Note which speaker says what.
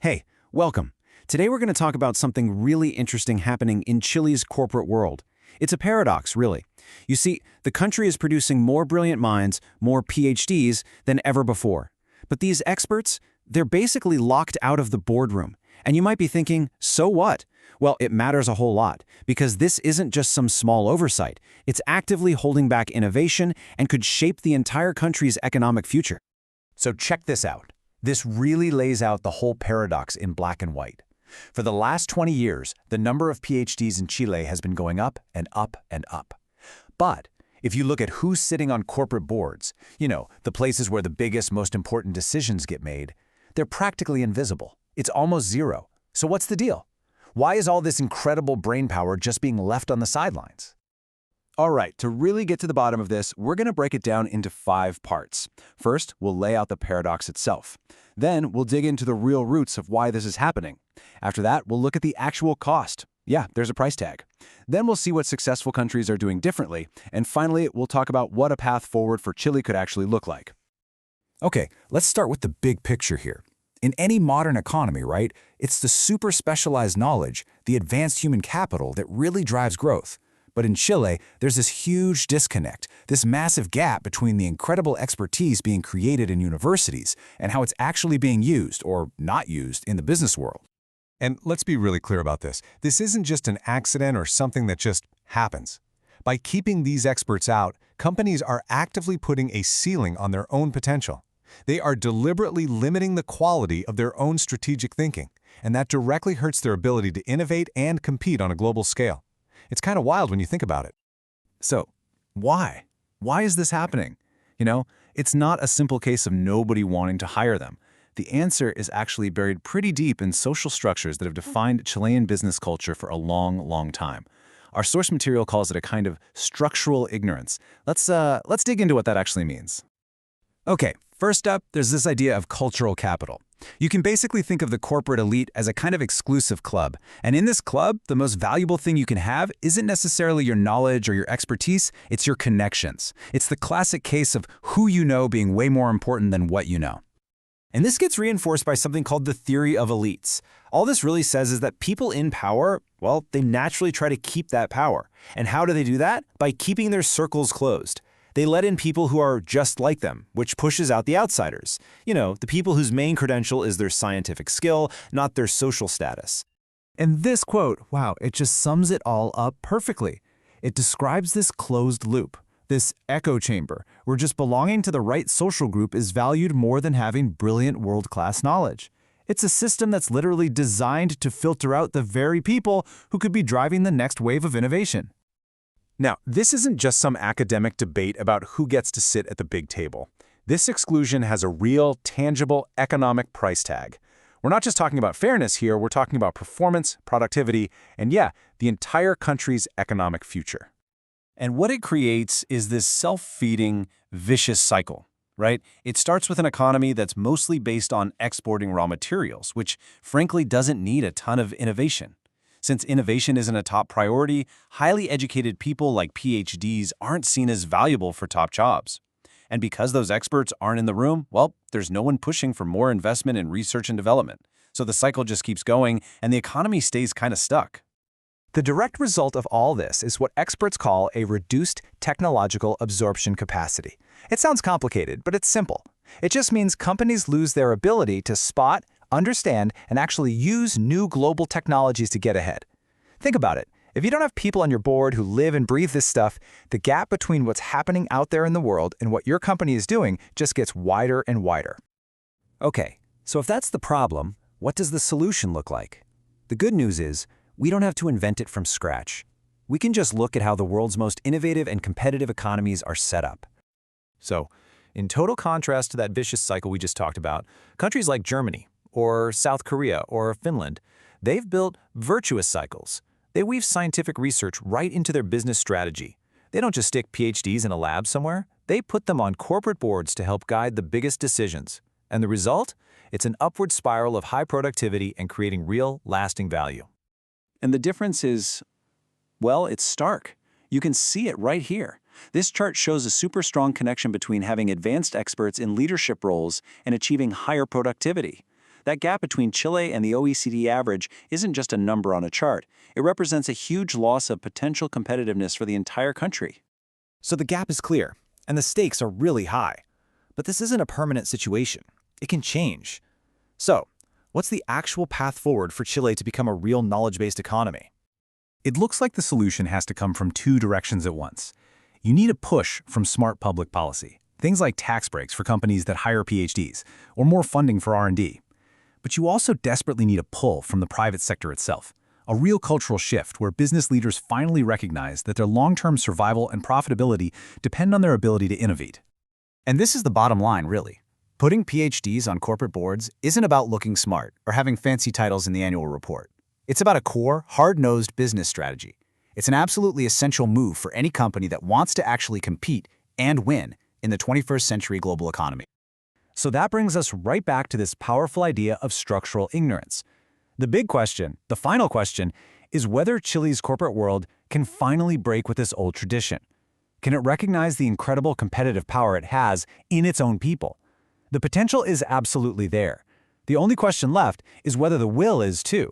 Speaker 1: Hey, welcome. Today we're going to talk about something really interesting happening in Chile's corporate world. It's a paradox, really. You see, the country is producing more brilliant minds, more PhDs, than ever before. But these experts, they're basically locked out of the boardroom. And you might be thinking, so what? Well, it matters a whole lot, because this isn't just some small oversight. It's actively holding back innovation and could shape the entire country's economic future. So check this out. This really lays out the whole paradox in black and white. For the last 20 years, the number of PhDs in Chile has been going up and up and up. But if you look at who's sitting on corporate boards, the places where the biggest, most important decisions get made, they're practically invisible. It's almost zero. So what's the deal? Why is all this incredible brainpower just being left on the sidelines? All right, to really get to the bottom of this, we're going to break it down into 5 parts. First, we'll lay out the paradox itself. Then, we'll dig into the real roots of why this is happening. After that, we'll look at the actual cost. Yeah, there's a price tag. Then we'll see what successful countries are doing differently. And finally, we'll talk about what a path forward for Chile could actually look like. Okay, let's start with the big picture here. In any modern economy, right, it's the super specialized knowledge, the advanced human capital that really drives growth. But in Chile, there's this huge disconnect, this massive gap between the incredible expertise being created in universities and how it's actually being used or not used in the business world.
Speaker 2: And let's be really clear about this. This isn't just an accident or something that just happens. By keeping these experts out, companies are actively putting a ceiling on their own potential. They are deliberately limiting the quality of their own strategic thinking, and that directly hurts their ability to innovate and compete on a global scale. It's kind of wild when you think about it.
Speaker 1: So, why? Why is this happening? It's not a simple case of nobody wanting to hire them. The answer is actually buried pretty deep in social structures that have defined Chilean business culture for a long, long time. Our source material calls it a kind of structural ignorance. Let's dig into what that actually means. Okay, first up, there's this idea of cultural capital. You can basically think of the corporate elite as a kind of exclusive club. And in this club, the most valuable thing you can have isn't necessarily your knowledge or your expertise, it's your connections. It's the classic case of who you know being way more important than what you know. And this gets reinforced by something called the theory of elites. All this really says is that people in power, well, they naturally try to keep that power. And how do they do that? By keeping their circles closed. They let in people who are just like them, which pushes out the outsiders. The people whose main credential is their scientific skill, not their social status. And this quote, wow, it just sums it all up perfectly. It describes this closed loop, this echo chamber, where just belonging to the right social group is valued more than having brilliant world-class knowledge. It's a system that's literally designed to filter out the very people who could be driving the next wave of innovation. Now, this isn't just some academic debate about who gets to sit at the big table. This exclusion has a real, tangible economic price tag. We're not just talking about fairness here, we're talking about performance, productivity, and the entire country's economic future. And what it creates is this self-feeding, vicious cycle, right? It starts with an economy that's mostly based on exporting raw materials, which frankly doesn't need a ton of innovation. Since innovation isn't a top priority, highly educated people like PhDs aren't seen as valuable for top jobs. And because those experts aren't in the room, well, there's no one pushing for more investment in research and development. So the cycle just keeps going, and the economy stays kind of stuck. The direct result of all this is what experts call a reduced technological absorption capacity. It sounds complicated, but it's simple. It just means companies lose their ability to spot, understand, and actually use new global technologies to get ahead. Think about it. If you don't have people on your board who live and breathe this stuff, the gap between what's happening out there in the world and what your company is doing just gets wider and wider. Okay, so if that's the problem, what does the solution look like? The good news is, we don't have to invent it from scratch. We can just look at how the world's most innovative and competitive economies are set up. So, in total contrast to that vicious cycle we just talked about, countries like Germany, or South Korea, or Finland, they've built virtuous cycles. They weave scientific research right into their business strategy. They don't just stick PhDs in a lab somewhere. They put them on corporate boards to help guide the biggest decisions. And the result? It's an upward spiral of high productivity and creating real, lasting value. And the difference is, well, it's stark. You can see it right here. This chart shows a super strong connection between having advanced experts in leadership roles and achieving higher productivity.
Speaker 3: That gap between Chile and the OECD average isn't just a number on a chart. It represents a huge loss of potential competitiveness for the entire country.
Speaker 4: So the gap is clear, and the stakes are really high. But this isn't a permanent situation. It can change. So, what's the actual path forward for Chile to become a real knowledge-based economy?
Speaker 1: It looks like the solution has to come from two directions at once. You need a push from smart public policy, things like tax breaks for companies that hire PhDs, or more funding for R&D. But you also desperately need a pull from the private sector itself, a real cultural shift where business leaders finally recognize that their long-term survival and profitability depend on their ability to innovate.
Speaker 5: And this is the bottom line, really. Putting PhDs on corporate boards isn't about looking smart or having fancy titles in the annual report. It's about a core, hard-nosed business strategy. It's an absolutely essential move for any company that wants to actually compete and win in the 21st century global economy.
Speaker 1: So that brings us right back to this powerful idea of structural ignorance. The big question, the final question, is whether Chile's corporate world can finally break with this old tradition. Can it recognize the incredible competitive power it has in its own people? The potential is absolutely there. The only question left is whether the will is too.